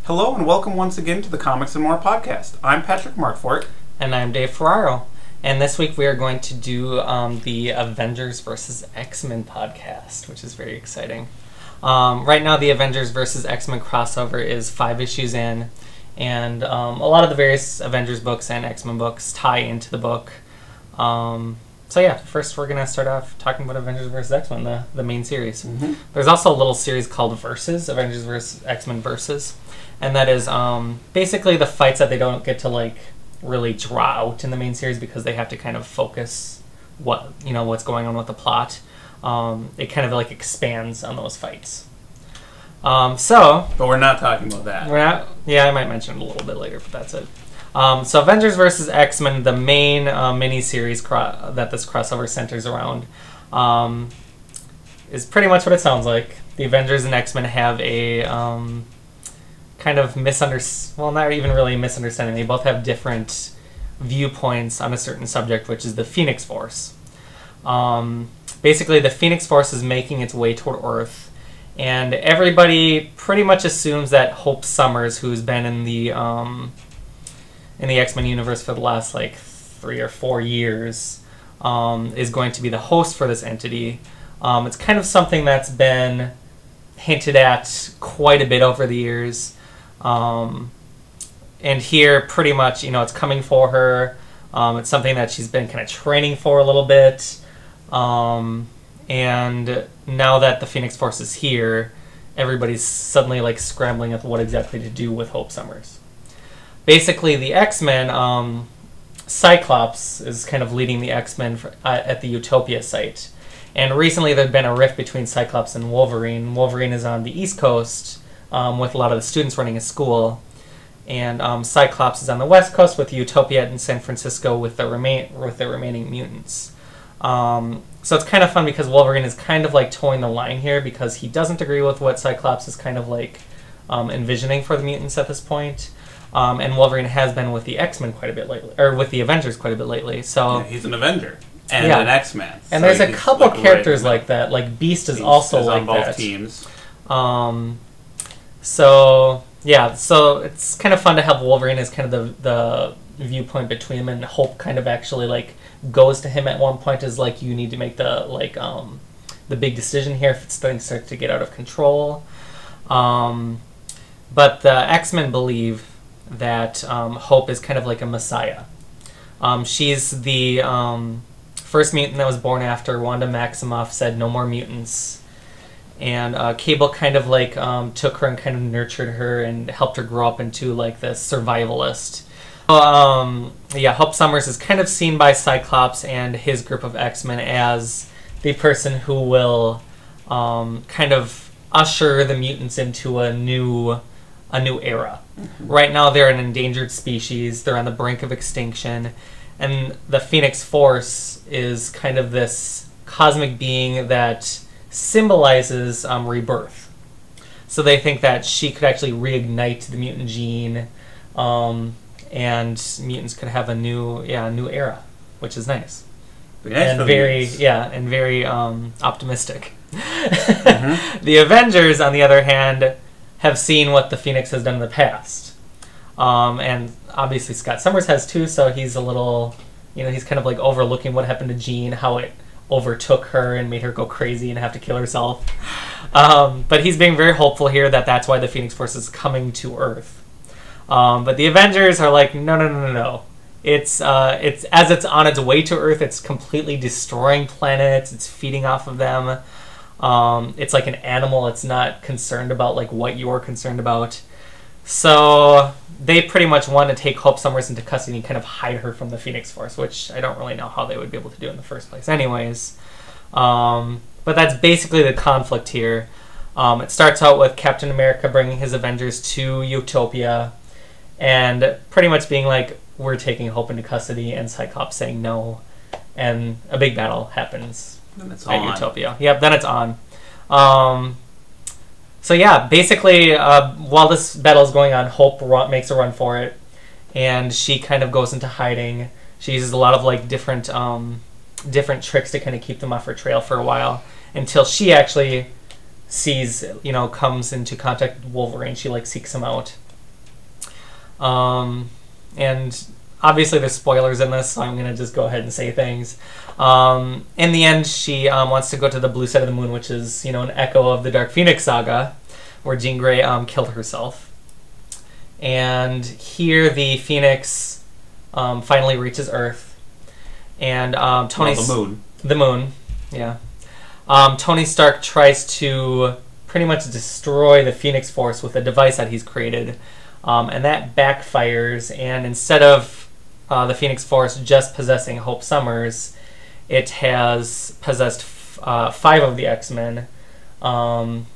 Hello and welcome once again to the Comics and More podcast. I'm Patrick Markfort. And I'm Dave Ferraro. And this week we are going to do the Avengers vs. X-Men podcast, which is very exciting. Right now the Avengers vs. X-Men crossover is 5 issues in, and a lot of the various Avengers books and X-Men books tie into the book. So yeah, first we're going to start off talking about Avengers vs. X-Men, the main series. Mm-hmm. There's also a little series called Versus, Avengers vs. X-Men Versus, and that is basically the fights that they don't get to really draw out in the main series because they have to kind of focus what's going on with the plot. It kind of expands on those fights. But we're not talking about that. We're not. Yeah, I might mention it a little bit later, but that's it. So Avengers vs. X-Men, the main mini-series that this crossover centers around, is pretty much what it sounds like. The Avengers and X-Men have a kind of not even really misunderstanding. They both have different viewpoints on a certain subject, which is the Phoenix Force. Basically, the Phoenix Force is making its way toward Earth, and everybody pretty much assumes that Hope Summers, who's been in the X-Men universe for the last 3 or 4 years, is going to be the host for this entity. It's kind of something that's been hinted at quite a bit over the years. And here, pretty much, it's coming for her. It's something that she's been kind of training for a little bit. And now that the Phoenix Force is here, everybody's suddenly scrambling at what exactly to do with Hope Summers. Basically, the X-Men, Cyclops is kind of leading the X-Men at the Utopia site. And recently there'd been a rift between Cyclops and Wolverine. Wolverine is on the East Coast with a lot of the students running a school. And Cyclops is on the West Coast with Utopia in San Francisco with the remaining mutants. So it's kind of fun because Wolverine is kind of towing the line here because he doesn't agree with what Cyclops is kind of envisioning for the mutants at this point. And Wolverine has been with the X-Men quite a bit lately, or with the Avengers quite a bit lately. So yeah, he's an Avenger and an X-Man. And there's a couple characters like that. Beast is also like on both that. Teams. So it's kind of fun to have Wolverine as kind of the viewpoint between them, and Hope kind of actually goes to him at one point as you need to make the big decision here if things start to get out of control. But the X-Men believe that Hope is kind of like a messiah. She's the first mutant that was born after Wanda Maximoff said no more mutants. And Cable kind of took her and kind of nurtured her and helped her grow up into this survivalist. Hope Summers is kind of seen by Cyclops and his group of X-Men as the person who will kind of usher the mutants into a new era. Mm-hmm. Right now they're an endangered species. They're on the brink of extinction. And the Phoenix Force is kind of this cosmic being that symbolizes rebirth. So they think that she could actually reignite the mutant gene, and mutants could have a new era, which is nice. And very optimistic. Mm-hmm. The Avengers, on the other hand, have seen what the Phoenix has done in the past. And obviously Scott Summers has too, so he's a little, he's kind of overlooking what happened to Jean, how it overtook her and made her go crazy and have to kill herself. But he's being very hopeful here that that's why the Phoenix Force is coming to Earth. But the Avengers are no. It's as it's on its way to Earth, it's completely destroying planets, it's feeding off of them. It's like an animal. It's not concerned about what you're concerned about. So they pretty much want to take Hope Summers into custody and kind of hide her from the Phoenix Force, which I don't really know how they would be able to do in the first place anyways. But that's basically the conflict here. It starts out with Captain America bringing his Avengers to Utopia and pretty much being we're taking Hope into custody, and Cyclops saying no. And a big battle happens. Then it's at on. Utopia. Yep, then it's on. Basically, while this battle is going on, Hope makes a run for it, and she kind of goes into hiding. She uses a lot of different tricks to kind of keep them off her trail for a while, until she actually sees, comes into contact with Wolverine. She seeks him out, And obviously there's spoilers in this, so I'm going to just go ahead and say things. In the end, she wants to go to the blue side of the moon, which is, an echo of the Dark Phoenix saga, where Jean Grey killed herself. And here the Phoenix finally reaches Earth. And Tony's... the moon. The moon, yeah. Tony Stark tries to pretty much destroy the Phoenix Force with a device that he's created. And that backfires, and instead of the Phoenix Force just possessing Hope Summers, it has possessed 5 of the X-Men,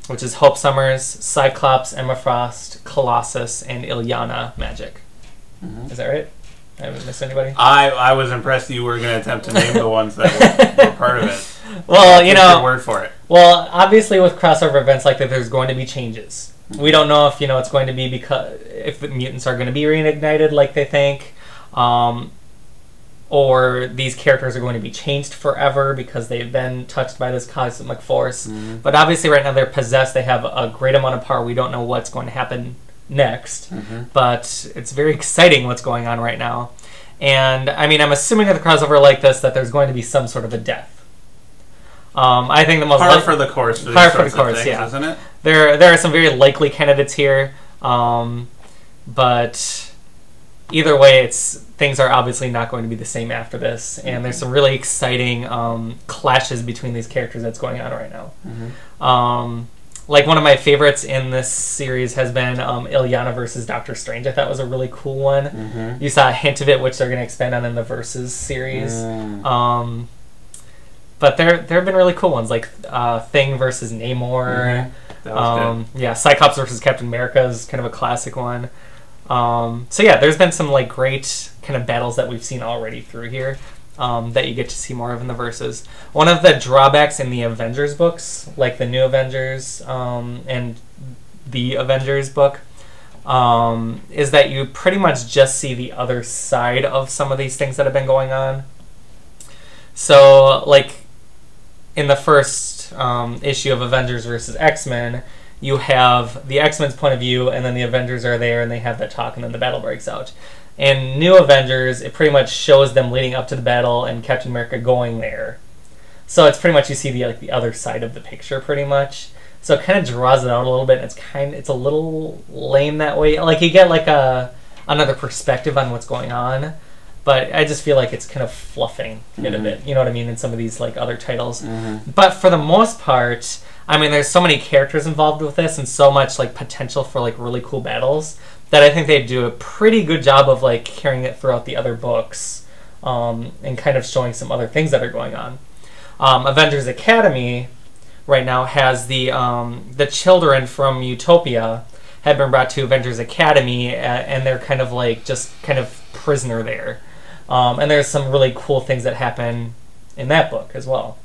which is Hope Summers, Cyclops, Emma Frost, Colossus, and Illyana Magic. Is that right? I haven't missed anybody? I was impressed you were going to attempt to name the ones that were part of it. Well, Your word for it. Well, obviously with crossover events like that, there's going to be changes. We don't know if it's going to be if the mutants are going to be reignited like they think, or these characters are going to be changed forever because they've been touched by this cosmic force. But obviously right now they're possessed. They have a great amount of power. We don't know what's going to happen next, but it's very exciting what's going on right now. And I mean, I'm assuming with a crossover like this that there's going to be some sort of a death. I think the most par for the course for these sorts of things, yeah. Isn't it? There are some very likely candidates here, but either way, things are obviously not going to be the same after this, and there's some really exciting clashes between these characters that's going on right now. Like one of my favorites in this series has been Illyana versus Doctor Strange. I thought was a really cool one. You saw a hint of it, which they're going to expand on in the Versus series. But there have been really cool ones, like Thing versus Namor. That was good. Yeah, Cyclops versus Captain America is kind of a classic one. So yeah, there's been some great kind of battles that we've seen already through here that you get to see more of in the Versus. One of the drawbacks in the Avengers books, like the New Avengers and the Avengers book, is that you pretty much just see the other side of some of these things that have been going on. So, like, in the first issue of Avengers versus X-Men, you have the X-Men's point of view, and then the Avengers are there, and they have that talk, and then the battle breaks out. In New Avengers, it pretty much shows them leading up to the battle and Captain America going there. So it's pretty much, you see the other side of the picture, pretty much. So it kind of draws it out a little bit, and it's a little lame that way. Like, you get another perspective on what's going on. But I just feel like it's kind of fluffing it a bit, you know what I mean, in some of these other titles. But for the most part, I mean, there's so many characters involved with this and so much potential for really cool battles that I think they do a pretty good job of carrying it throughout the other books and kind of showing some other things that are going on. Avengers Academy right now has the children from Utopia have been brought to Avengers Academy, and they're kind of just kind of prisoner there. And there's some really cool things that happen in that book as well.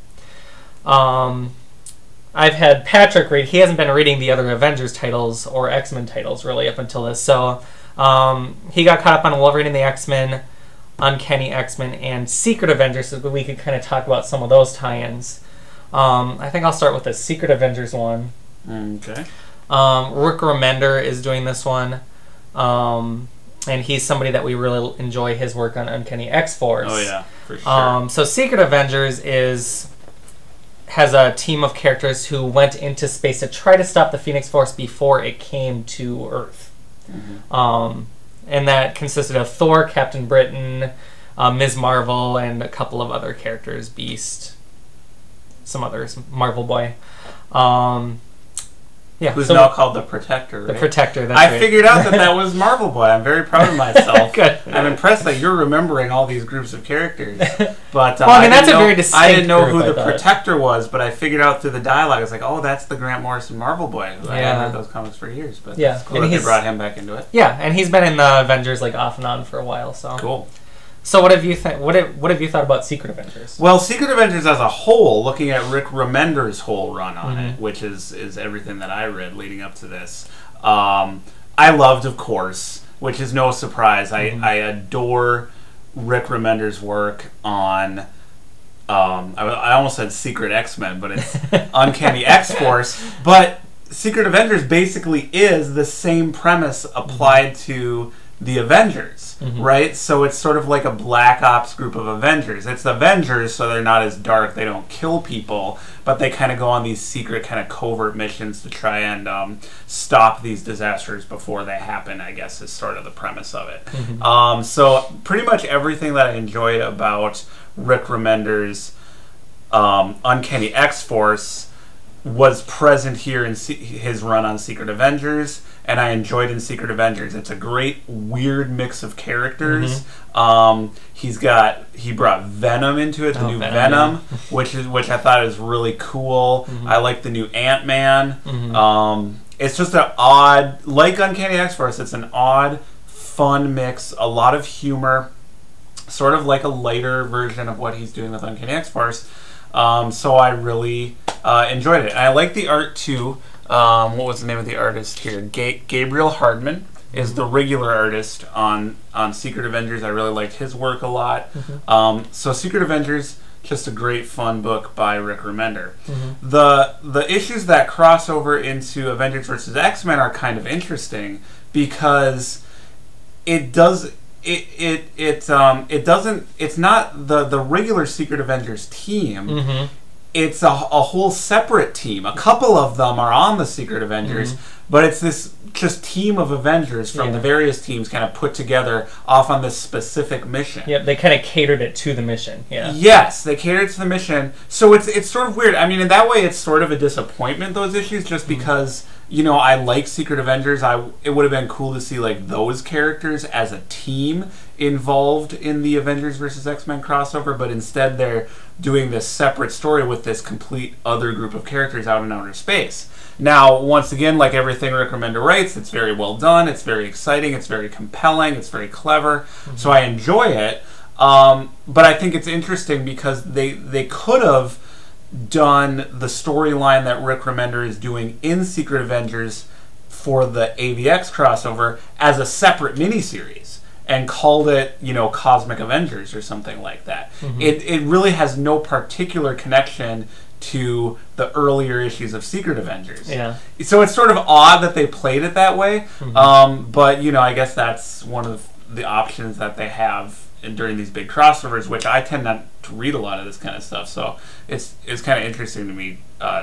I've had Patrick read. He hasn't been reading the other Avengers titles or X-Men titles really up until this. So he got caught up on Wolverine and the X-Men, Uncanny X-Men, and Secret Avengers, so we could kind of talk about some of those tie-ins. I think I'll start with the Secret Avengers one. Okay. Rick Remender is doing this one. And he's somebody that we really enjoy his work on Uncanny X-Force. Oh yeah, for sure. So Secret Avengers has a team of characters who went into space to try to stop the Phoenix Force before it came to Earth. And that consisted of Thor, Captain Britain, Ms. Marvel, and a couple of other characters, Beast, some others, Marvel Boy. Yeah, who's now called the Protector, right? The Protector, that's I right. figured out that was Marvel Boy. I'm very proud of myself. Good. I'm impressed that you're remembering all these groups of characters. But well, I mean, that's a very distinct I didn't know group, who the Protector was, but I figured out through the dialogue. It's like, oh, that's the Grant Morrison Marvel Boy. I haven't read those comics for years, but it's cool that they brought him back into it. Yeah, and he's been in the Avengers off and on for a while. So cool. So what have you what have you thought about Secret Avengers? Well, Secret Avengers as a whole, looking at Rick Remender's whole run on it, which is everything that I read leading up to this, I loved, of course, which is no surprise. I adore Rick Remender's work on, I almost said Secret X-Men, but it's Uncanny X-Force. But Secret Avengers basically is the same premise applied to the Avengers, right? So it's sort of like a Black Ops group of Avengers. It's the Avengers, so they're not as dark. They don't kill people, but they kind of go on these secret kind of covert missions to try and stop these disasters before they happen, I guess, is sort of the premise of it. So pretty much everything that I enjoyed about Rick Remender's Uncanny X-Force was present here in his run on Secret Avengers, and I enjoyed in Secret Avengers. It's a great weird mix of characters. He brought Venom into it, the new Venom, which I thought is really cool. I like the new Ant-Man. It's just an odd, like Uncanny X-Force, it's an odd, fun mix, a lot of humor, sort of like a lighter version of what he's doing with Uncanny X-Force. So I really enjoyed it. And I like the art too. What was the name of the artist here? Gabriel Hardman is the regular artist on Secret Avengers. I really liked his work a lot. So Secret Avengers, just a great fun book by Rick Remender. The issues that cross over into Avengers versus X-Men are kind of interesting because it's not the regular Secret Avengers team. It's a whole separate team. A couple of them are on the Secret Avengers, but it's this just team of Avengers from the various teams kind of put together off on this specific mission. Yep, they kind of catered it to the mission. Yeah. Yes, they catered it to the mission. So it's sort of weird. I mean, in that way, it's sort of a disappointment, those issues, just because, you know, I like Secret Avengers. It would have been cool to see, like, those characters as a team involved in the Avengers versus X-Men crossover, but instead they're doing this separate story with this complete other group of characters out in outer space. Now, once again, like everything Rick Remender writes, it's very well done, it's very exciting, it's very compelling, it's very clever, so I enjoy it. But I think it's interesting because they could have done the storyline that Rick Remender is doing in Secret Avengers for the AVX crossover as a separate miniseries and called it, you know, Cosmic Avengers or something like that. It really has no particular connection to the earlier issues of Secret Avengers. Yeah. So it's sort of odd that they played it that way, but, you know, I guess that's one of the options that they have during these big crossovers, which I tend not to read a lot of this kind of stuff, so it's kind of interesting to me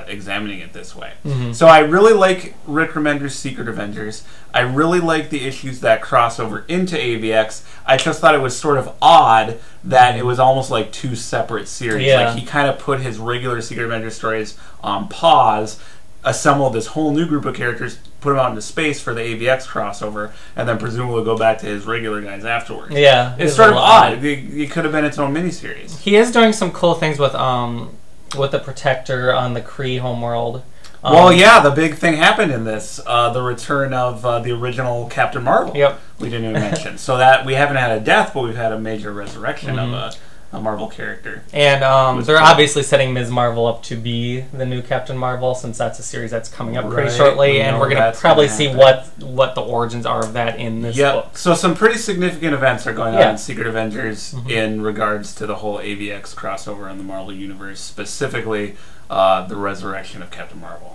examining it this way. So I really like Rick Remender's Secret Avengers. I really like the issues that cross over into AVX. I just thought it was sort of odd that it was almost like two separate series. Like, he kind of put his regular Secret Avengers stories on pause, assembled this whole new group of characters, put them out into space for the AVX crossover, and then presumably go back to his regular guys afterwards. Yeah, it's sort of odd. It could have been its own miniseries. He is doing some cool things with the Protector on the Kree homeworld. Well, yeah, the big thing happened in this, the return of the original Captain Marvel. Yep, we didn't even mention. So that we haven't had a death, but we've had a major resurrection of a Marvel character. And they're obviously setting Ms. Marvel up to be the new Captain Marvel, since that's a series that's coming up pretty shortly, and we're going to probably see what the origins are of that in this book. So some pretty significant events are going on in Secret Avengers in regards to the whole AVX crossover in the Marvel Universe, specifically the resurrection of Captain Marvel.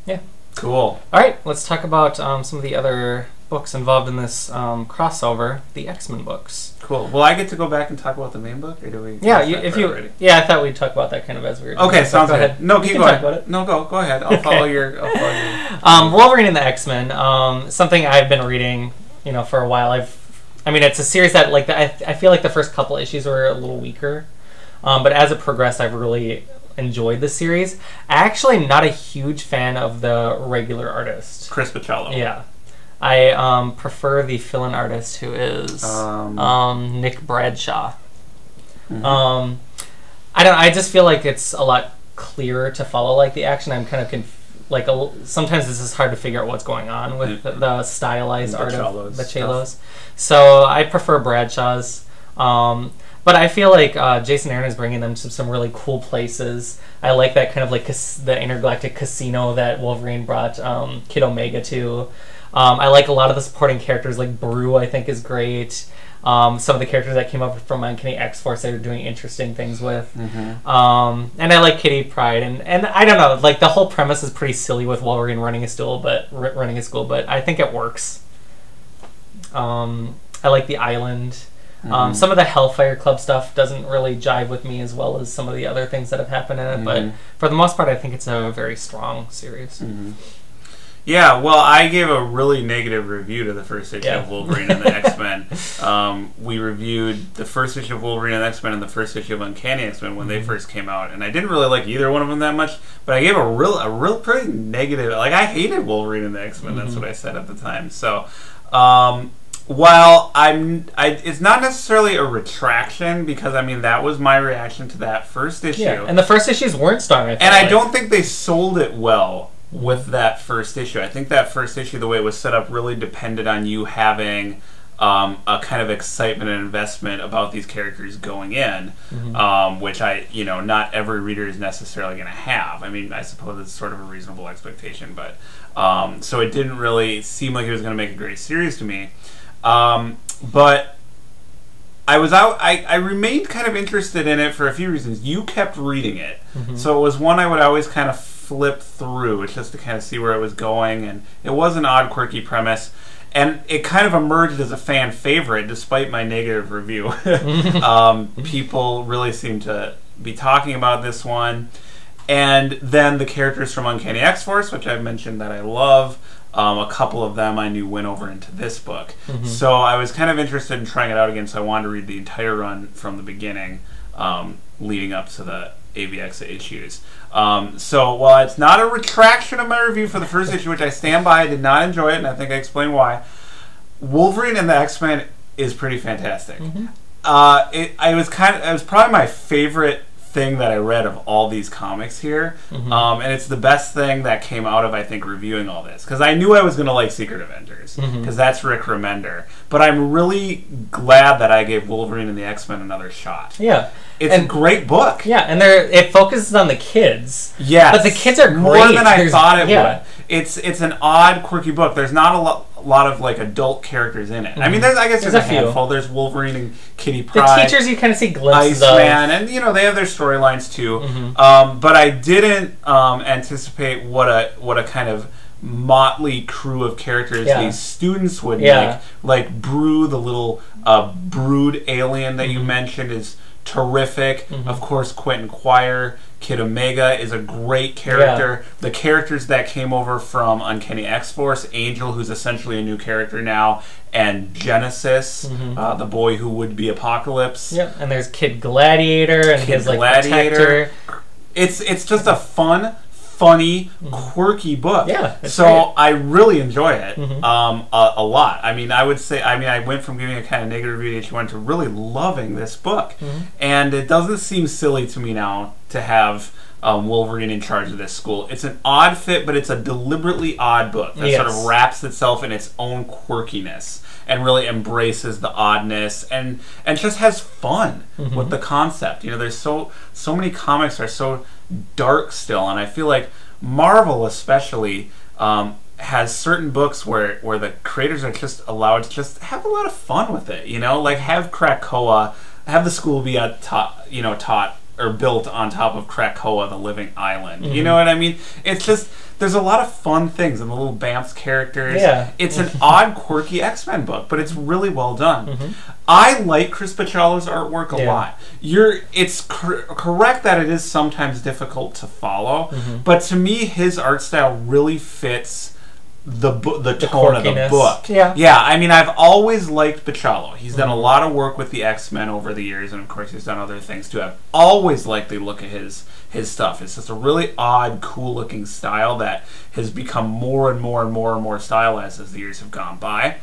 Yeah. Cool. All right, let's talk about some of the other books involved in this crossover, the X-Men books. Cool. Will I get to go back and talk about the main book, or do we? Yeah, I thought we'd talk about that kind of as we were. Okay, sounds good. Ahead. No, keep going. Talk about it. No, go ahead. I'll follow your. Wolverine and the X-Men. Something I've been reading, you know, for a while. I mean, it's a series that I feel like the first couple issues were a little weaker, but as it progressed, I've really enjoyed the series. I actually am not a huge fan of the regular artist, Chris Bachalo. Yeah. I prefer the fill-in artist, who is Nick Bradshaw. I just feel like it's a lot clearer to follow, like, the action. I'm kind of sometimes it's just hard to figure out what's going on with the stylized art of Bachelo's. So I prefer Bradshaw's. But I feel like Jason Aaron is bringing them to some really cool places. I like that kind of like the intergalactic casino that Wolverine brought Kid Omega to. I like a lot of the supporting characters, like Brew, I think is great. Some of the characters that came up from Uncanny X-Force they're doing interesting things with. And I like Kitty Pryde. And I don't know, like, the whole premise is pretty silly with Wolverine running a school, but I think it works. I like the island. Some of the Hellfire Club stuff doesn't really jive with me as well as some of the other things that have happened in it, but for the most part, I think it's a very strong series. Yeah, well, I gave a really negative review to the first issue of Wolverine and the X-Men. We reviewed the first issue of Wolverine and the X-Men and the first issue of Uncanny X-Men when they first came out, and I didn't really like either one of them that much, but I gave a real pretty negative, like, I hated Wolverine and the X-Men, that's what I said at the time. So, while it's not necessarily a retraction, because, I mean, that was my reaction to that first issue. Yeah, and the first issues weren't strong, and I don't think they sold it well with that first issue. I think that first issue, the way it was set up, really depended on you having a kind of excitement and investment about these characters going in, which not every reader is necessarily going to have. I mean, I suppose it's sort of a reasonable expectation, but so it didn't really seem like it was going to make a great series to me. But I remained kind of interested in it for a few reasons. You kept reading it, so it was one I would always kind of flip through just to kind of see where it was going, and it was an odd, quirky premise, and it kind of emerged as a fan favorite despite my negative review. People really seem to be talking about this one, and then the characters from Uncanny X-Force, which I've mentioned that I love, a couple of them I knew went over into this book. So I was kind of interested in trying it out again, so I wanted to read the entire run from the beginning, leading up to the AVX issues. So while it's not a retraction of my review for the first issue, which I stand by, I did not enjoy it, and I think I explained why, Wolverine and the X-Men is pretty fantastic. It was probably my favorite thing that I read of all these comics here, and it's the best thing that came out of, I think, reviewing all this, because I knew I was going to like Secret Avengers, because that's Rick Remender, but I'm really glad that I gave Wolverine and the X-Men another shot. Yeah. It's a great book. Yeah, and it focuses on the kids. Yes. But the kids are great. More than I thought it would. It's an odd, quirky book. There's not a lot of like adult charecters in it. I mean, I guess there's a handful. There's Wolverine and Kitty Pryde. The teachers you kind of see glimpses Iceman, and they have their storylines too. But I didn't anticipate what a kind of motley crew of characters these students would make. Like Brew, the little brood alien that you mentioned, is terrific. Of course, Quentin Quire, Kid Omega is a great character. The characters that came over from Uncanny X-Force, Angel, who's essentially a new character now, and Genesis, the boy who would be Apocalypse. Yep, and there's Kid Gladiator and his protector. It's just a funny, quirky book. Yeah, so great. I really enjoy it a lot. I mean, I would say, I went from giving a kind of negative review to one to really loving this book. And it doesn't seem silly to me now to have Wolverine in charge of this school. It's an odd fit, but it's a deliberately odd book that sort of wraps itself in its own quirkiness and really embraces the oddness and just has fun with the concept. There's so many comics are so dark still, and I feel like Marvel especially has certain books where the creators are just allowed to just have a lot of fun with it, like have Krakoa, have the school be taught or built on top of Krakoa, the living island. You know what I mean? It's just, there's a lot of fun things and the little Bamf's characters. It's an odd, quirky X-Men book, but it's really well done. I like Chris Bachalo's artwork a lot. It's correct that it is sometimes difficult to follow, but to me, his art style really fits the tone of the book. I mean, I've always liked Bachalo. He's done a lot of work with the X-Men over the years, and of course he's done other things too. I've always liked the look of his stuff. It's just a really odd, cool looking style that has become more and more and more and more stylized as the years have gone by.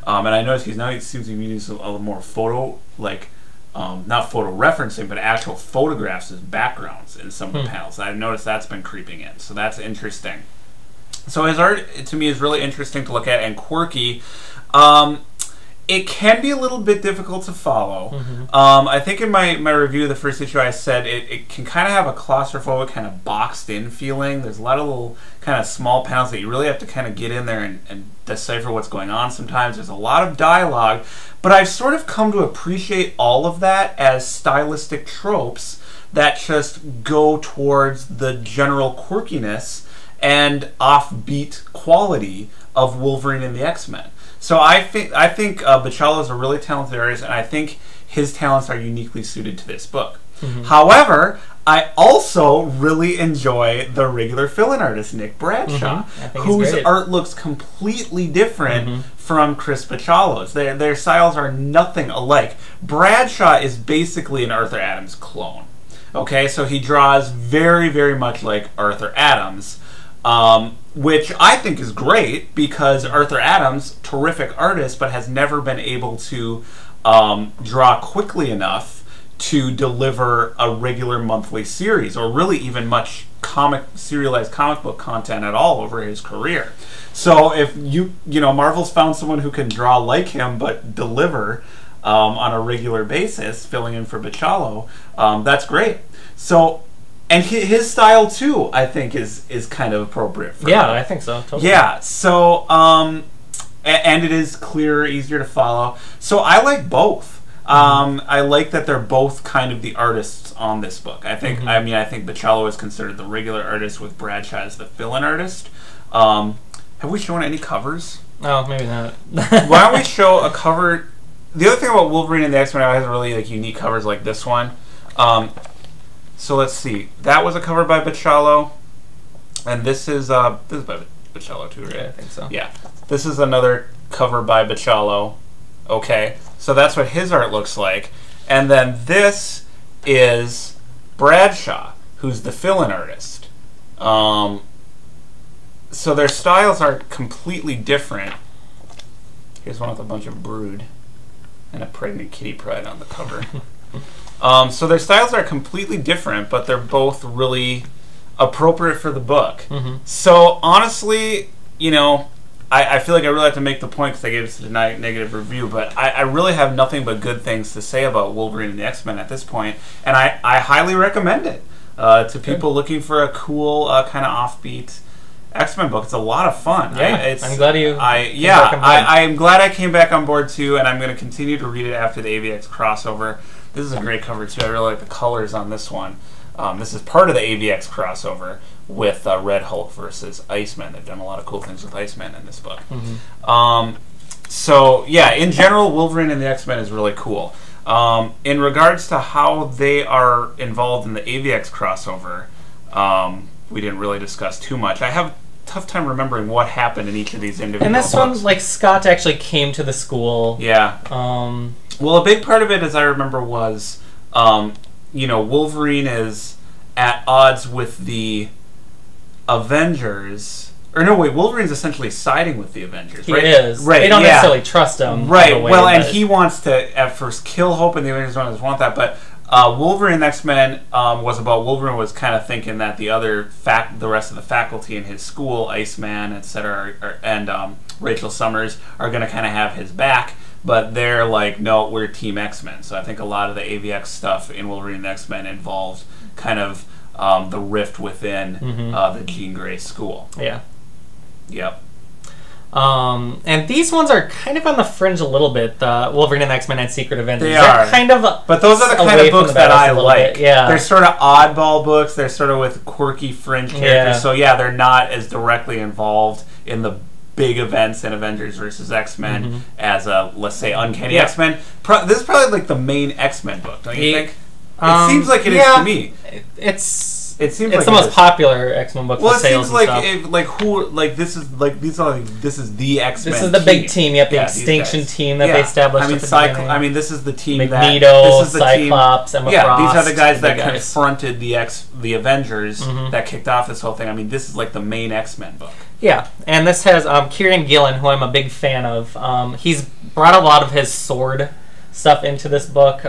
And I noticed he seems to be using a little more photo, like not photo referencing, but actual photographs as backgrounds in some of the panels. I've noticed that's been creeping in, so that's interesting. So his art, to me, is really interesting to look at and quirky. It can be a little bit difficult to follow. I think in my review of the first issue I said it can kind of have a claustrophobic, kind of boxed-in feeling. There's a lot of little kind of small panels that you really have to kind of get in there and decipher what's going on sometimes. There's a lot of dialogue, but I've sort of come to appreciate all of that as stylistic tropes that just go towards the general quirkiness and offbeat quality of Wolverine and the X-Men. So I think Bachalo is a really talented artist, and I think his talents are uniquely suited to this book. However, I also really enjoy the regular fill-in artist, Nick Bradshaw, whose art looks completely different from Chris Bachalo's. Their styles are nothing alike. Bradshaw is basically an Arthur Adams clone. Okay, so he draws very, very much like Arthur Adams, which I think is great because Arthur Adams, terrific artist, but has never been able to draw quickly enough to deliver a regular monthly series, or really even much serialized comic book content at all over his career. So if Marvel's found someone who can draw like him but deliver on a regular basis, filling in for Bachalo, that's great. So, and his style too, I think is kind of appropriate for him. I think so. Totally. Yeah. So, and it is clearer, easier to follow. So I like both. I like that they're both kind of the artists on this book. I think, I think Bachalo is considered the regular artist, with Bradshaw as the fill-in artist. Have we shown any covers? Oh, maybe not. Why don't we show a cover? The other thing about Wolverine and the X-Men has really unique covers like this one. So let's see. That was a cover by Bachalo, and this is by Bachalo too, right? Yeah, I think so. Yeah, this is another cover by Bachalo. Okay, so that's what his art looks like. And then this is Bradshaw, who's the fill-in artist. So their styles are completely different. Here's one with a bunch of brood and a pregnant kitty pryde on the cover. So their styles are completely different, but they're both really appropriate for the book. So honestly, I feel like I really have to make the point because I gave this a negative review, but I really have nothing but good things to say about Wolverine and the X-Men at this point, and I highly recommend it to people looking for a cool, kind of offbeat X-Men book. It's a lot of fun. Yeah, I'm glad I'm glad I came back on board too, and I'm going to continue to read it after the AVX crossover. This is a great cover too. I really like the colors on this one. This is part of the AVX crossover with Red Hulk versus Iceman. They've done a lot of cool things with Iceman in this book. So yeah, in general, Wolverine and the X-Men is really cool. In regards to how they are involved in the AVX crossover, we didn't really discuss too much. I have a tough time remembering what happened in each of these individual And this books. one, Scott actually came to the school. Yeah. Well, a big part of it, as I remember, was Wolverine is at odds with the Avengers. Or no, wait, Wolverine's essentially siding with the Avengers, right? He is. Right, they don't necessarily trust him. Right, and he wants to at first kill Hope, and the Avengers don't want that, but Wolverine and X-Men was about Wolverine was kind of thinking that the rest of the faculty in his school, Iceman, etc., and Rachel Summers, are going to kind of have his back, but they're like, no, we're Team X-Men. So I think a lot of the AVX stuff in Wolverine and X-Men involved kind of the rift within the Jean Grey school. Yeah. Yep. And these ones are kind of on the fringe a little bit. Wolverine and the X-Men and Secret Avengers. They're kind of, but those are the kind of books that I like. Yeah, they're sort of oddball books. They're sort of with quirky fringe characters. So yeah, they're not as directly involved in the big events in Avengers versus X-Men as let's say Uncanny X-Men. This is probably like the main X-Men book, don't you think? It seems like it is to me. It seems it's like the most popular X-Men book for sales and stuff. This is the X-Men. This is the big team. Yep, the Extinction team that they established. This is the team Magneto, Cyclops, Emma Frost. These are the guys that confronted the Avengers that kicked off this whole thing. I mean, this is like the main X-Men book. Yeah, and this has Kieran Gillen, who I'm a big fan of. He's brought a lot of his sword stuff into this book.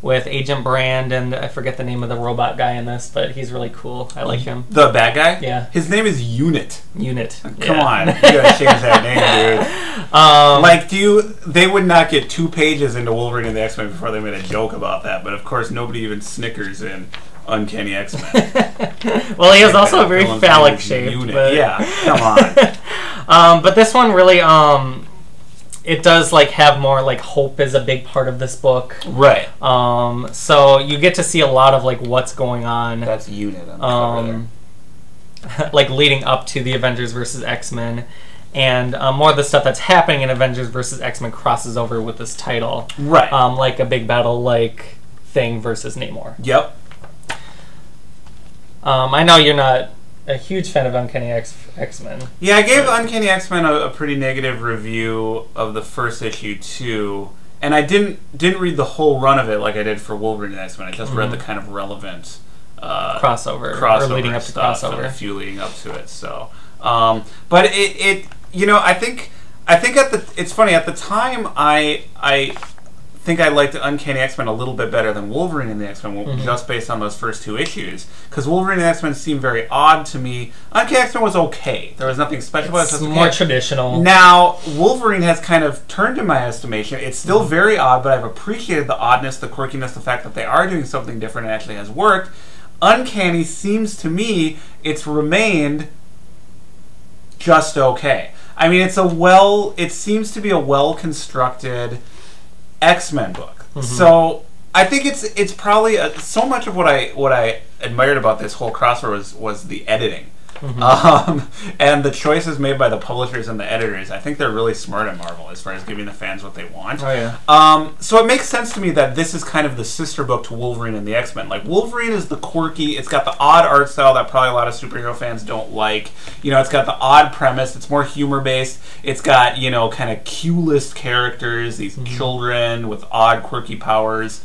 With Agent Brand, and I forget the name of the robot guy in this, but he's really cool. I like him. The bad guy? Yeah. His name is Unit. Come on. You gotta change that name, dude. They would not get 2 pages into Wolverine and the X-Men before they made a joke about that, but of course nobody even snickers in Uncanny X-Men. Well, he has also a very phallic shape. Yeah, come on. But this one really... it does have more hope is a big part of this book, right? So you get to see a lot of what's going on. That's Unit on the cover there. leading up to the Avengers versus X-Men, and more of the stuff that's happening in Avengers versus X-Men crosses over with this title. Right. Like a big battle like Thing versus Namor. Yep. I know you're not a huge fan of Uncanny X-Men. Yeah, I gave Uncanny X-Men a pretty negative review of the first issue too, and I didn't read the whole run of it like I did for Wolverine and X-Men. I just read the kind of relevant crossover or leading up to stuff crossover, and a few leading up to it. So, but it you know, I think it's funny at the time I think I liked Uncanny X-Men a little bit better than Wolverine and the X-Men, just based on those first two issues. Because Wolverine and the X-Men seemed very odd to me. Uncanny X-Men was okay. There was nothing special about it. It's more traditional. Now, Wolverine has kind of turned in my estimation. It's still very odd, but I've appreciated the oddness, the quirkiness, the fact that they are doing something different and actually has worked. Uncanny seems to me it's remained just okay. I mean, it seems to be a well-constructed X-Men book. So I think it's probably so much of what I admired about this whole crossover was the editing. And the choices made by the publishers and the editors. I think they're really smart at Marvel as far as giving the fans what they want. Oh yeah. So it makes sense to me that this is kind of the sister book to Wolverine and the X-Men. Like, Wolverine is the quirky, it's got the odd art style that probably a lot of superhero fans don't like. You know, it's got the odd premise, it's more humor based, it's got, you know, kind of Q-list characters, these children with odd quirky powers,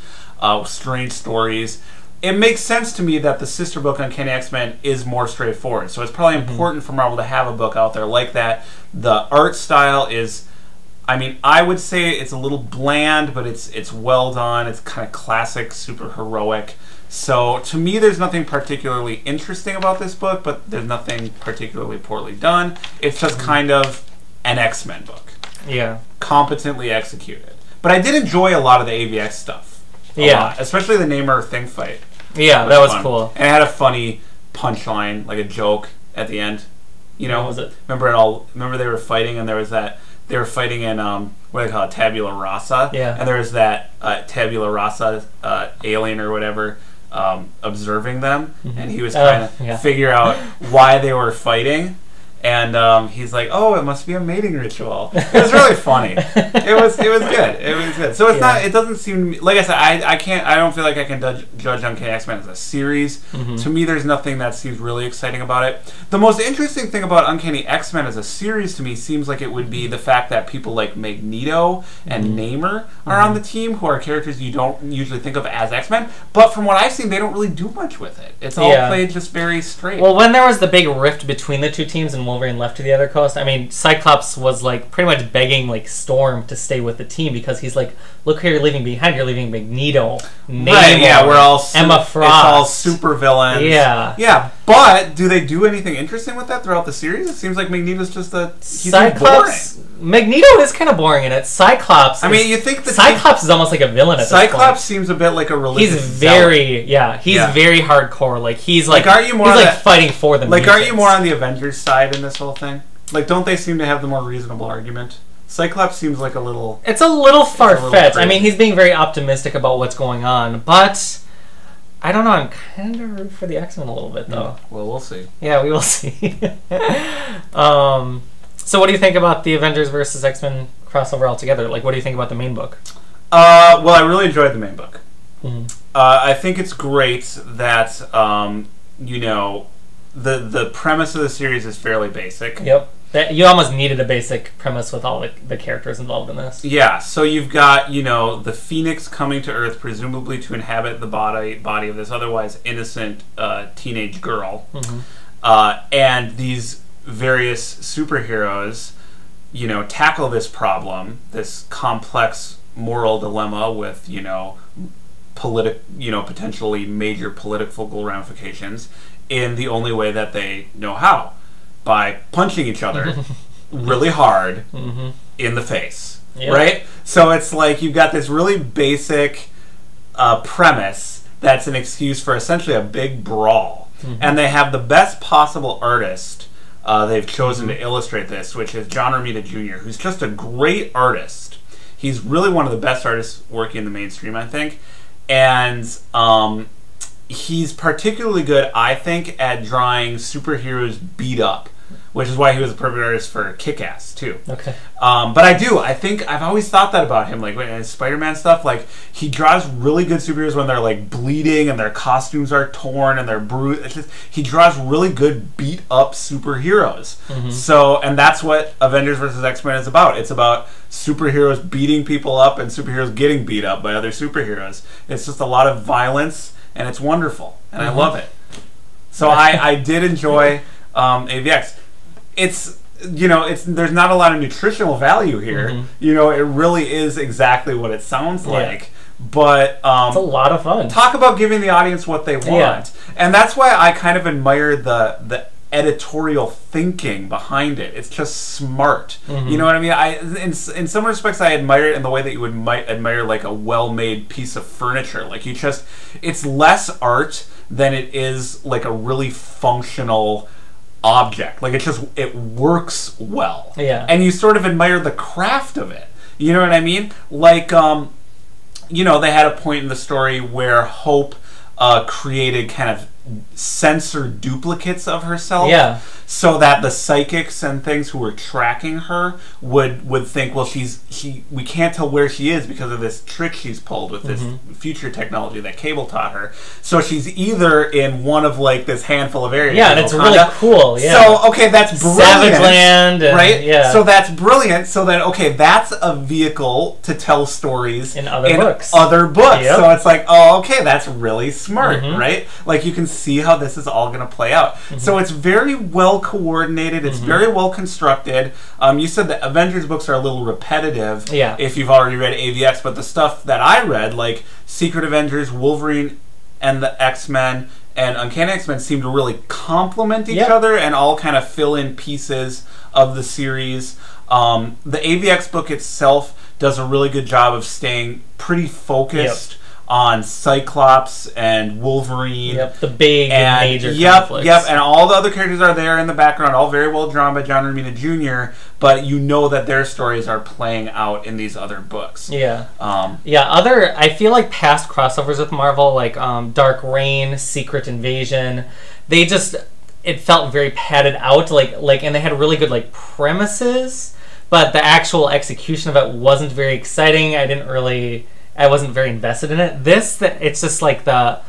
strange stories. It makes sense to me that the sister book Uncanny X-Men is more straightforward. So it's probably important for Marvel to have a book out there like that. The art style is, I mean, I would say it's a little bland, but it's well done. It's kind of classic, super heroic. So to me, there's nothing particularly interesting about this book, but there's nothing particularly poorly done. It's just kind of an X-Men book. Yeah. Competently executed. But I did enjoy a lot of the AVX stuff. A lot, especially the Namor Thing fight. Yeah, that was cool. And it had a funny punchline, like a joke at the end. You know, what was it? Remember they were fighting, and there was that they were fighting in what do they call it, Tabula Rasa. Yeah. And there was that Tabula Rasa alien or whatever observing them, and he was trying to figure out why they were fighting. And he's like, "Oh, it must be a mating ritual." It was really funny. It was good. It was good. So it's not. It doesn't seem like I said. I can't. I don't feel like I can judge Uncanny X-Men as a series. To me, there's nothing that seems really exciting about it. The most interesting thing about Uncanny X-Men as a series to me seems like it would be the fact that people like Magneto and Namor are on the team, who are characters you don't usually think of as X-Men. But from what I've seen, they don't really do much with it. It's all played just very straight. Well, when there was the big rift between the two teams and Wolverine left to the other coast, I mean, Cyclops was like pretty much begging like Storm to stay with the team because he's like, "Look who you're leaving behind. You're leaving Magneto, Namor, right? Yeah, we're all Emma Frost. It's all super villains. Yeah, yeah. But do they do anything interesting with that throughout the series? It seems like Magneto's just he's Cyclops. boring. Magneto is kind of boring in it. Cyclops. I mean, you think the Cyclops is almost like a villain at this point. Cyclops seems a bit like a religious. He's very very hardcore. Like he's like aren't you more he's like fighting for them. Like, aren't you more on the Avengers side in this whole thing? Like, don't they seem to have the more reasonable argument? Cyclops seems like a little... It's a little far-fetched. I mean, he's being very optimistic about what's going on, but I don't know. I'm kind of rooting for the X-Men a little bit, though. Well, we'll see. Yeah, we will see. So what do you think about the Avengers versus X-Men crossover altogether? Like, what do you think about the main book? Well, I really enjoyed the main book. I think it's great that, you know, the premise of the series is fairly basic. Yep. You almost needed a basic premise with all the characters involved in this. Yeah, so you've got, you know, the Phoenix coming to Earth, presumably to inhabit the body of this otherwise innocent teenage girl. And these various superheroes, you know, tackle this problem, this complex moral dilemma with, you know, potentially major political ramifications in the only way that they know how. By punching each other really hard in the face, right? So it's like you've got this really basic premise that's an excuse for essentially a big brawl. And they have the best possible artist they've chosen to illustrate this, which is John Romita Jr., who's just a great artist. He's really one of the best artists working in the mainstream, I think. And he's particularly good, I think, at drawing superheroes beat up, which is why he was a perfect artist for Kick-Ass too. Okay. But I think I've always thought that about him. Like in Spider-Man stuff, like he draws really good superheroes when they're like bleeding and their costumes are torn and they're bruised. He draws really good beat up superheroes. So, and that's what Avengers vs. X-Men is about. It's about superheroes beating people up and superheroes getting beat up by other superheroes. It's just a lot of violence, and it's wonderful, and I love it. So I did enjoy AVX. It's, you know, there's not a lot of nutritional value here. You know, it really is exactly what it sounds like. But it's a lot of fun. Talk about giving the audience what they want. And that's why I kind of admire the editorial thinking behind it. It's just smart. You know what I mean? In some respects, I admire it in the way that you would admire like a well-made piece of furniture. Like it's less art than it is like a really functional object. Like it works well. Yeah. And you sort of admire the craft of it. You know what I mean? Like, you know, they had a point in the story where Hope created kind of sensor duplicates of herself, so that the psychics and things who were tracking her would think, well, we can't tell where she is because of this trick she's pulled with this future technology that Cable taught her. So she's either in one of like this handful of areas. Yeah, and it's really cool. Yeah. So okay, that's brilliant. Savage Land, right? Yeah. So that's brilliant. So then okay, that's a vehicle to tell stories in other books. Yep. So it's like, oh, okay, that's really smart, right? Like you can see how this is all going to play out. So it's very well coordinated. It's very well constructed. You said the Avengers books are a little repetitive if you've already read AVX, but the stuff that I read, like Secret Avengers, Wolverine and the X-Men, and Uncanny X-Men, seem to really complement each other and all kind of fill in pieces of the series. The AVX book itself does a really good job of staying pretty focused on Cyclops and Wolverine. The big and major conflicts. And all the other characters are there in the background, all very well drawn by John Romita Jr., but you know that their stories are playing out in these other books. I feel like past crossovers with Marvel, like Dark Reign, Secret Invasion, it felt very padded out, and they had really good like premises, but the actual execution of it wasn't very exciting. I wasn't very invested in it. It's just like the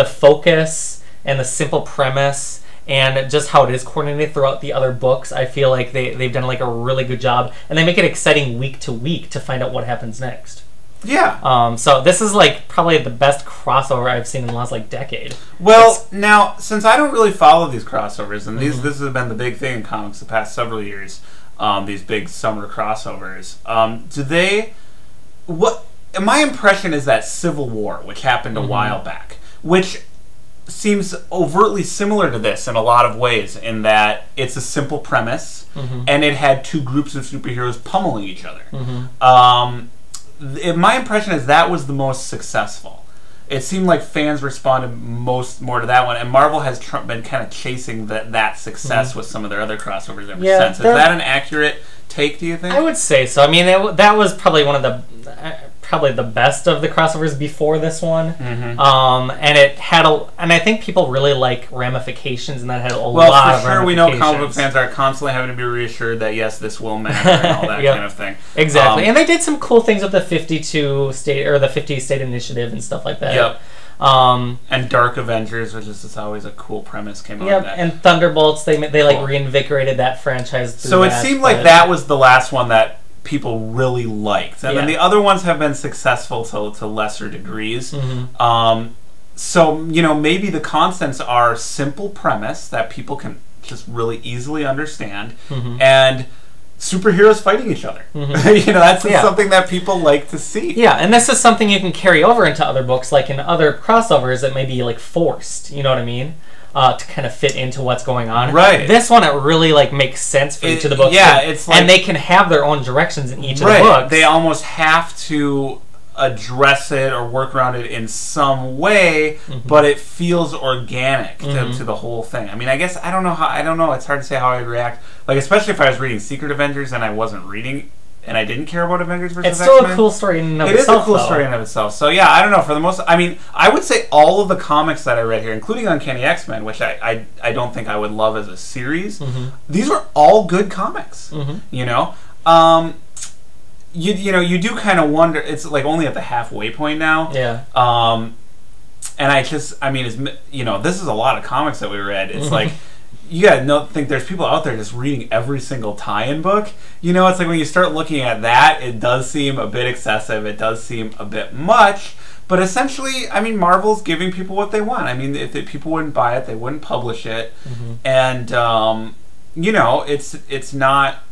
focus and the simple premise and just how it is coordinated throughout the other books. I feel like they've done like a really good job, and they make it exciting week to week to find out what happens next. So this is like probably the best crossover I've seen in the last like decade. Well, now since I don't really follow these crossovers, and this has been the big thing in comics the past several years, these big summer crossovers. My impression is that Civil War, which happened a while back, which seems overtly similar to this in a lot of ways, in that it's a simple premise, and it had two groups of superheroes pummeling each other. My impression is that was the most successful. It seemed like fans responded more to that one, and Marvel has been kind of chasing that success with some of their other crossovers ever since. Is that an accurate take, do you think? I would say so. I mean, that was probably one of the the best of the crossovers before this one. And it had and I think people really like ramifications, and that had a lot of ramifications. Well, for sure, we know comic book fans are constantly having to be reassured that yes, this will matter and all that kind of thing. Exactly, and they did some cool things with the 52 state or the 50 state initiative and stuff like that. And Dark Avengers, which is just always a cool premise, came out of that. And Thunderbolts, they like reinvigorated that franchise. So it seemed like that was the last one that people really liked, and then the other ones have been successful to lesser degrees. So maybe the constants are simple premise that people can just really easily understand, and superheroes fighting each other. That's something that people like to see. And this is something you can carry over into other books, like in other crossovers that may be like forced. You know what I mean? To kind of fit into what's going on. Right. This one, it really like makes sense for each of the books. It's like, and they can have their own directions in each of the books. They almost have to address it or work around it in some way, but it feels organic to the whole thing. I mean, I guess I don't know. It's hard to say how I'd react. Like, especially if I was reading Secret Avengers and I wasn't reading and I didn't care about Avengers versus It's still X-Men. a cool story in and of It itself. It is a cool story in and of itself. So yeah, I don't know. For the most, I mean, I would say all of the comics that I read here, including Uncanny X-Men, which I don't think I would love as a series, these are all good comics. You know, you do kind of wonder. It's like only at the halfway point now. Yeah. And I mean, this is a lot of comics that we read. It's like, you gotta think there's people out there just reading every single tie-in book. You know, it's like when you start looking at that, it does seem a bit excessive. It does seem a bit much. But essentially, I mean, Marvel's giving people what they want. I mean, if people wouldn't buy it, they wouldn't publish it. And, it's not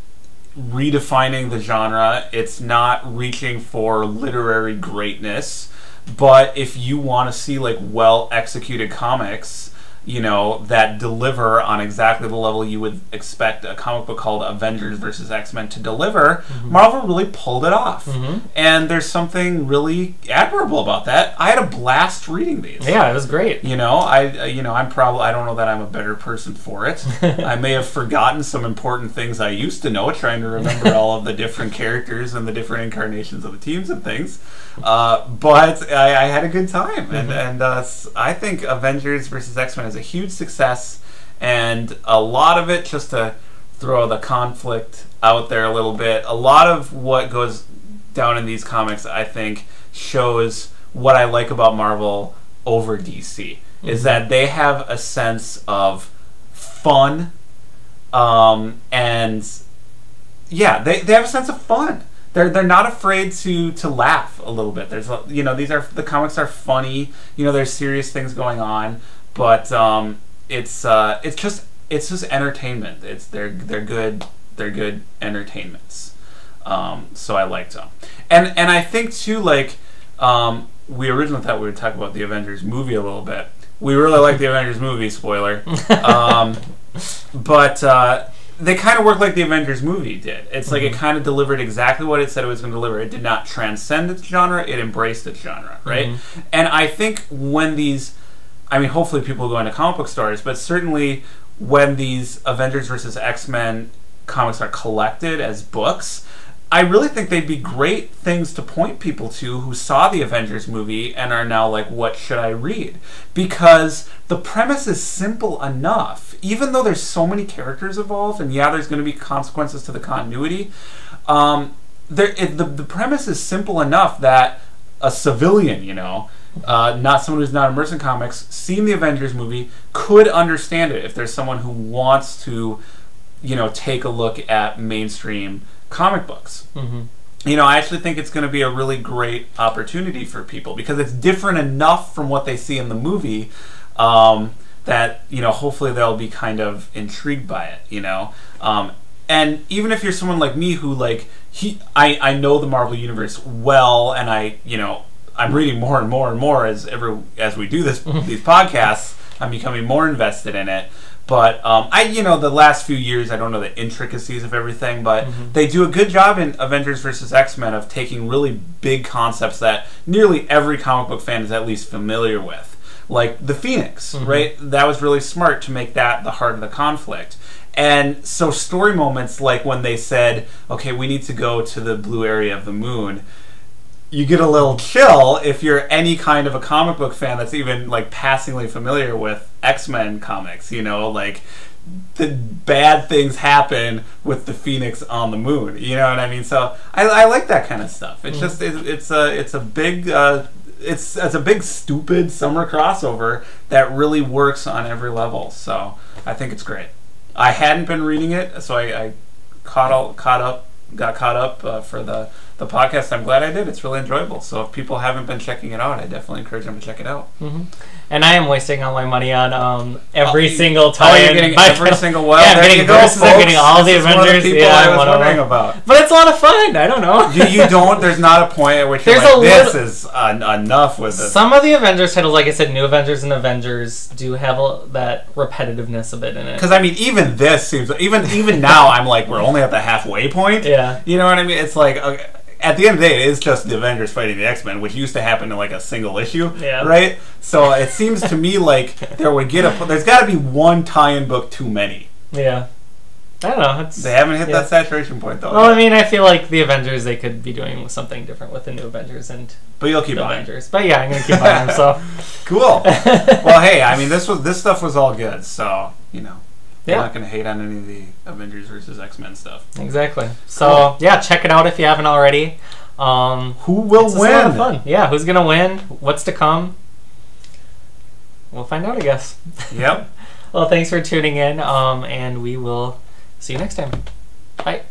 redefining the genre. It's not reaching for literary greatness. But if you want to see, like, well-executed comics, that deliver on exactly the level you would expect a comic book called Avengers versus X-Men to deliver, Marvel really pulled it off. And there's something really admirable about that. I had a blast reading these. Yeah, it was great. I don't know that I'm a better person for it. I may have forgotten some important things I used to know, trying to remember all of the different characters and the different incarnations of the teams and things. But I had a good time. And I think Avengers versus X-Men is a huge success, and a lot of it, just to throw the conflict out there a little bit, a lot of what goes down in these comics, I think, shows what I like about Marvel over DC, is that they have a sense of fun, and yeah, they have a sense of fun. They're not afraid to laugh a little bit. There's the comics are funny. There's serious things going on, but it's just entertainment. They're good entertainments. So I liked them, and I think too, like, we originally thought we would talk about the Avengers movie a little bit. We really like the Avengers movie. Spoiler, but. They kind of work like the Avengers movie did. It's like it kind of delivered exactly what it said it was going to deliver. It did not transcend its genre. It embraced its genre, right? And I think when hopefully people go into comic book stores, but certainly when these Avengers versus X-Men comics are collected as books, I really think they'd be great things to point people to who saw the Avengers movie and are now like, what should I read? Because the premise is simple enough. Even though there's so many characters involved, and yeah, there's going to be consequences to the continuity, the premise is simple enough that a civilian, not someone who's not immersed in comics, seen the Avengers movie, could understand it if there's someone who wants to, take a look at mainstream comic books. I actually think it's going to be a really great opportunity for people because it's different enough from what they see in the movie that hopefully they'll be kind of intrigued by it. And even if you're someone like me who I know the Marvel universe well, and I'm reading more and more and more as we do these podcasts. I'm becoming more invested in it. But the last few years, I don't know the intricacies of everything, but they do a good job in Avengers versus X-Men of taking really big concepts that nearly every comic book fan is at least familiar with. Like the Phoenix, right? That was really smart to make that the heart of the conflict. And so story moments like when they said, okay, we need to go to the blue area of the moon, you get a little chill if you're any kind of a comic book fan that's even passingly familiar with X-Men comics. Like the bad things happen with the Phoenix on the moon. You know what I mean? So I like that kind of stuff. It's just it's a big stupid summer crossover that really works on every level. So I think it's great. I hadn't been reading it, so I got caught up for the podcast. I'm glad I did. It's really enjoyable. So if people haven't been checking it out, I definitely encourage them to check it out. And I am wasting all my money on every single time. Oh, you're getting every single one? Yeah, I'm getting versus, I'm getting all the Avengers. Yeah, I was wondering about. But it's a lot of fun. I don't know. You don't? There's not a point at which you're this is enough with it. Some of the Avengers titles, like I said, New Avengers and Avengers, do have that repetitiveness a bit in it. Because, even this seems... Even now, I'm like, we're only at the halfway point. Yeah. You know what I mean? It's like... Okay, at the end of the day, it is just the Avengers fighting the X-Men, which used to happen in a single issue, right? So it seems to me like there's got to be one tie-in book too many. Yeah. I don't know. They haven't hit that saturation point, though. Well, I mean, I feel like the Avengers, they could be doing something different with the new Avengers But you'll keep buying Avengers. But yeah, I'm going to keep buying them, so. Cool. Well, hey, I mean, this stuff was all good, so, you know. I'm not going to hate on any of the Avengers versus X-Men stuff. Exactly. So, yeah, check it out if you haven't already. Who will win? A lot of fun. Yeah, who's going to win? What's to come? We'll find out, I guess. Yep. Well, thanks for tuning in, and we will see you next time. Bye.